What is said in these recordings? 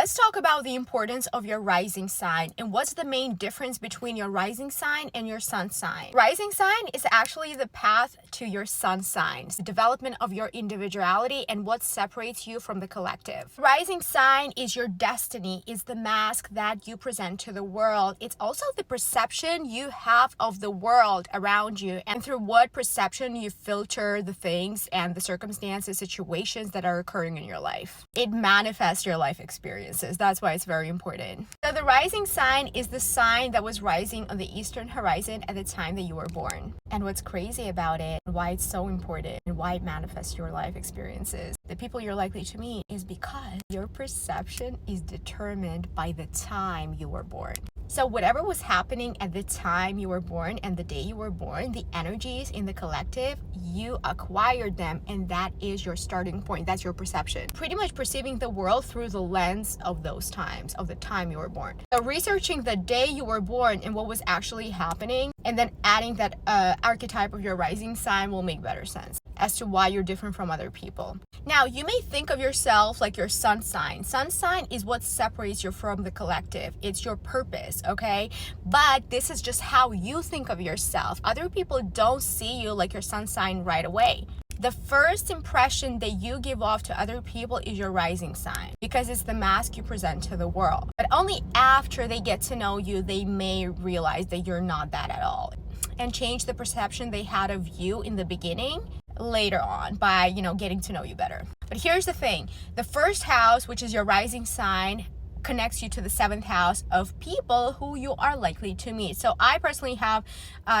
let's talk about the importance of your rising sign and what's the main difference between your rising sign and your sun sign. Rising sign is actually the path to your sun sign, the development of your individuality and what separates you from the collective. Rising sign is your destiny, is the mask that you present to the world. It's also the perception you have of the world around you and through what perception you filter the things and the circumstances, situations that are occurring in your life. It manifests your life experiences. That's why it's very important. So the rising sign is the sign that was rising on the eastern horizon at the time that you were born. And what's crazy about it, why it's so important, and why it manifests your life experiences, the people you're likely to meet, is because your perception is determined by the time you were born. So whatever was happening at the time you were born and the day you were born, the energies in the collective, you acquired them, and that is your starting point. That's your perception. Pretty much perceiving the world through the lens of those times, of the time you were born. So researching the day you were born and what was actually happening, and then adding that archetype of your rising sign will make better sense as to why you're different from other people. Now, you may think of yourself like your sun sign. Sun sign is what separates you from the collective. It's your purpose, okay? But this is just how you think of yourself. Other people don't see you like your sun sign right away. The first impression that you give off to other people is your rising sign, because it's the mask you present to the world. But only after they get to know you, they may realize that you're not that at all, and change the perception they had of you in the beginning later on by, getting to know you better. But here's the thing. The first house, which is your rising sign, connects you to the seventh house of people who you are likely to meet. So I personally have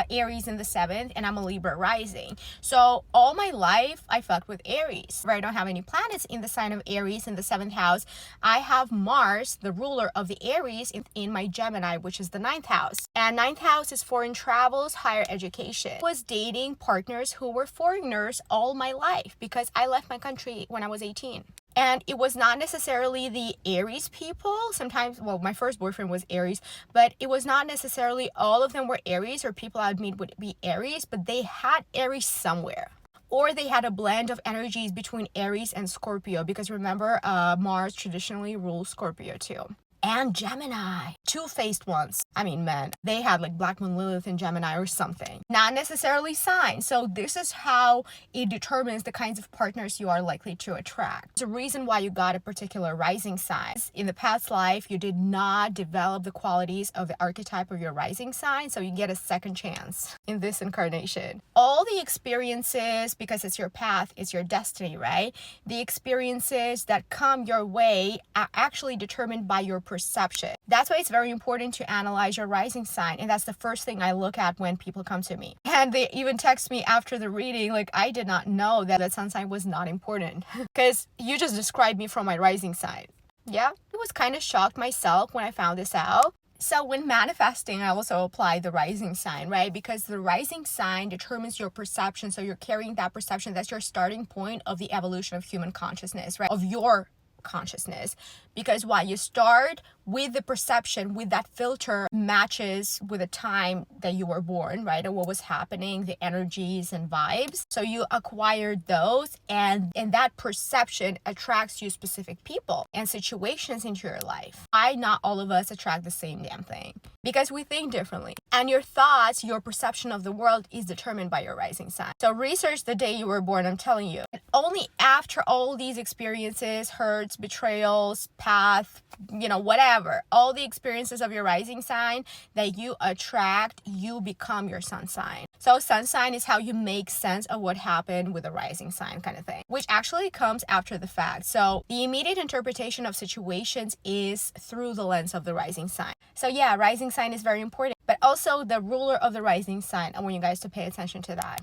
Aries in the seventh, and I'm a Libra rising. So all my life I fucked with Aries. Where I don't have any planets in the sign of Aries in the seventh house, I have Mars, the ruler of the Aries, in my Gemini, which is the ninth house. And ninth house is foreign travels, higher education. I was dating partners who were foreigners all my life because I left my country when I was 18. And it was not necessarily the Aries people. Sometimes, my first boyfriend was Aries, but it was not necessarily all of them were Aries, or people I'd meet would be Aries, but they had Aries somewhere. Or they had a blend of energies between Aries and Scorpio, because remember, Mars traditionally rules Scorpio too. And Gemini, two-faced ones. I mean, man, they had like Black Moon Lilith in Gemini or something. Not necessarily signs. So this is how it determines the kinds of partners you are likely to attract. It's a reason why you got a particular rising sign. In the past life, you did not develop the qualities of the archetype of your rising sign, so you get a second chance in this incarnation. All the experiences, because it's your path, it's your destiny, right? The experiences that come your way are actually determined by your perception. That's why it's very important to analyze your rising sign, and that's the first thing I look at when people come to me. And they even text me after the reading like, I did not know that sun sign was not important because you just described me from my rising sign. Yeah, I was kind of shocked myself when I found this out. So when manifesting, I also apply the rising sign, right? Because the rising sign determines your perception. So you're carrying that perception. That's your starting point of the evolution of human consciousness, right? Of your consciousness. Because why? You start with the perception, with that filter matches with the time that you were born, right? And what was happening, the energies and vibes. So you acquired those, and that perception attracts you specific people and situations into your life. Why not all of us attract the same damn thing? Because we think differently. And your thoughts, your perception of the world is determined by your rising sign. So research the day you were born, I'm telling you. And only after all these experiences, hurts, betrayals, path, whatever, all the experiences of your rising sign that you attract, you become your sun sign. So sun sign is how you make sense of what happened with a rising sign kind of thing, which actually comes after the fact. So the immediate interpretation of situations is through the lens of the rising sign. So yeah, rising sign is very important, but also the ruler of the rising sign. I want you guys to pay attention to that.